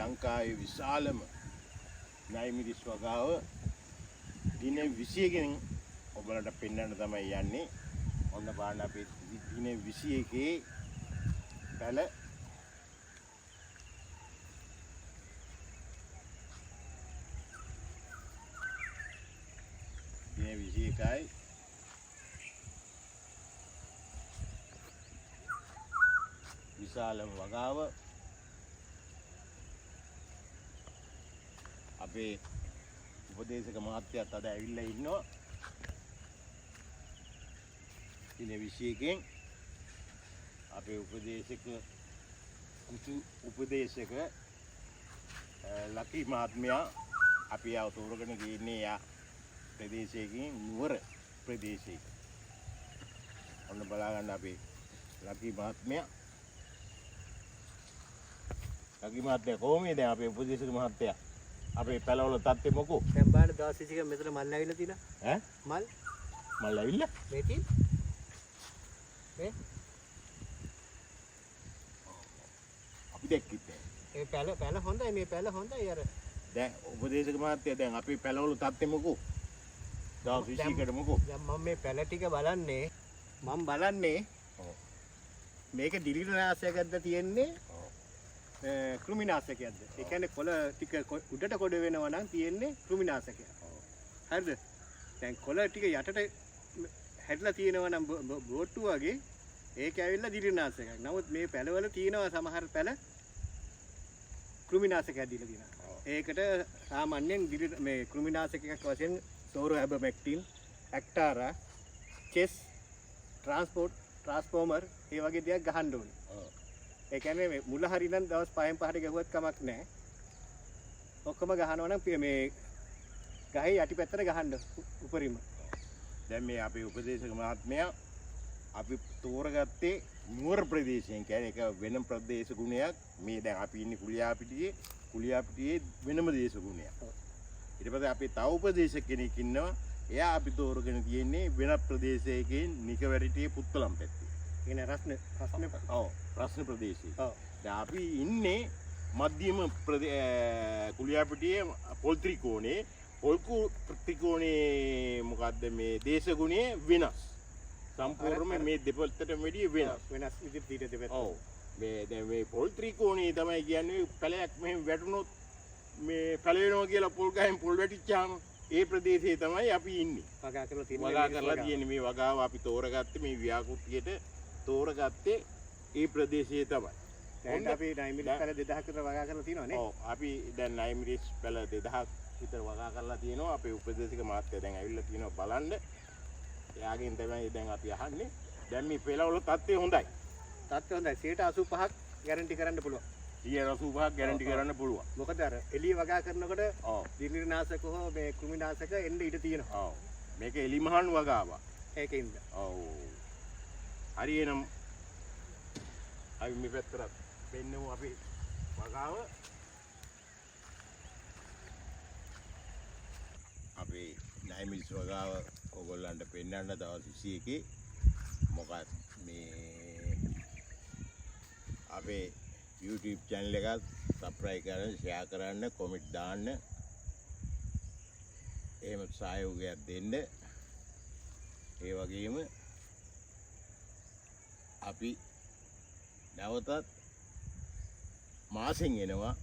ලංකාවේ විශාලම නයිමිරිස් වගාව දින 21කින් ඔබලට පෙන්වන්න තමයි යන්නේ. ඔන්න බලන්න අපි දින 21 පැල දින 21යි විශාලම වගාව අපේ උපදේශක මහත්තයාත් අද ඇවිල්ලා ඉන්නවා. දින 21කින් අපේ උපදේශක ලකි මහත්මයා අපි ආව තෝරගෙන ගියන්නේ යා ප්‍රදේශයකින් නුවර ප්‍රදේශයක. ඔන්න බලා ගන්න අපේ ලකි මහත්මයා. ලකි මහත්මයා කොහොමද දැන් අපේ උපදේශක මහත්තයා? අපේ පැලවල තත්ත්වෙ මොකෝ? දැන් බලන්න දවස් 20ක මෙතන මල් ඇවිල්ලා තියෙනවා. ඈ? මල් ඇවිල්ලා? මේ තියෙන. මේ අපි දැක්කිත් ඒ පැල හොඳයි මේ පැල හොඳයි අර. දැන් උපදේශක මහත්තයා දැන් අපේ පැලවල තත්ත්වෙ මොකෝ? දවස් 20කට මොකෝ? දැන් මම මේ පැල ටික බලන්නේ මේක දිලිරනාශයක්ද තියෙන්නේ කෘමිනාශකයක්ද? ඒ කියන්නේ කොළ ටික උඩට කොඩ වෙනවා නම් තියෙන්නේ කෘමිනාශකයක්. හරිද? දැන් කොළ ටික යටට හැදලා තියෙනවා නම් බෝට්ටු වගේ ඒක ඇවිල්ලා දිලිරනාශකයක්. නමුත් මේ පැලවල තියෙනවා සමහර පැල කෘමිනාශකයක් දීලා තියෙනවා. ඒකට සාමාන්‍යයෙන් මේ කෘමිනාශකයක් වශයෙන් සෝරෝඇබමැක්ටින්, ඇක්ටාරා, චෙස්, ට්‍රාන්ස්ෆෝමර් ඒ වගේ දේවල් ගහන්න ඕනේ. ඒ කියන්නේ මේ මුල හරිනම් දවස් 5න් 5ට ගහුවත් කමක් නැහැ. ඔක්කොම ගහනවා නම් මේ ගහේ යටිපැත්තට ගහන්න උපරිම. දැන් මේ අපේ උපදේශක මහත්මයා අපි තෝරගත්තේ නුවර ප්‍රදේශයෙන්. කියන්නේ ඒක වෙනම ප්‍රදේශ ගුණයක්. මේ දැන් අපි ඉන්නේ කුලියාපිටියේ වෙනම දේශ ගුණයක්. ඊට පස්සේ අපි තව උපදේශක කෙනෙක් ඉන්නවා. එයා අපි තෝරගෙන තියෙන්නේ වෙන ප්‍රදේශයකින් නිකවැරටියේ පුත්තලම් පැත්තේ. කියන්නේ රස්න ප්‍රදේශයේ. දැන් අපි ඉන්නේ මධ්‍යම කුලියාපිටියේ පොල් ත්‍රිකෝණේ. පොල් ත්‍රිකෝණේ මොකද්ද මේ දේශගුණය වෙනස්. සම්පූර්ණයෙන්ම මේ දෙපැත්තටම වැඩිය වෙනස් විදිහට දෙපැත්ත. ඔව්. මේ දැන් මේ පොල් ත්‍රිකෝණේ තමයි කියන්නේ පැලයක් මෙහෙම වැටුනොත් මේ පැල වෙනවා කියලා පොල් ගහෙන් පොල් වැටිච්චාම ඒ ප්‍රදේශයේ තමයි අපි ඉන්නේ. වගා කරලා තියෙන්නේ මේ වගාව අපි තෝරගත්තේ මේ ව්‍යාකෘතියට තෝරගත්තේ ඒ ප්‍රදේශයේ තමයි. දැන් අපි නයිමිරිස් පැල 2000 කට වගා කරලා තියෙනවා නේ. ඔව් අපි දැන් නයිමිරිස් පැල 2000 විතර වගා කරලා තියෙනවා. අපේ උපදේශක මහත්තයා දැන් ඇවිල්ලා තියෙනවා බලන්න. එයාගෙන් තමයි දැන් අපි අහන්නේ. දැන් මේ පෙළවල තත්ත්වය හොඳයි. 85% ගැරන්ටි කරන්න පුළුවන්. 85% ගැරන්ටි කරන්න පුළුවන්. මොකද අර එළිය වගා කරනකොට දිලිරනාශක හෝ මේ කෘමිනාශක එන්න ඉඩ තියෙනවා. ඔව්. මේක එලිමහන් වගාවක්. ඒකින්ද. ඔව්. හරියනම් අපි මේ පැත්තට පෙන්නමු අපි වගාව. අපි නයිමිරිස් වගාව ඔයගොල්ලන්ට පෙන්වන්න දවස් 21 මොකක්ද මේ අපේ YouTube channel එක subscribe කරන්න, share කරන්න, comment දාන්න. එහෙම සහයෝගයක් දෙන්න. ඒ වගේම අපි නැවතත් මාසෙන් එනවා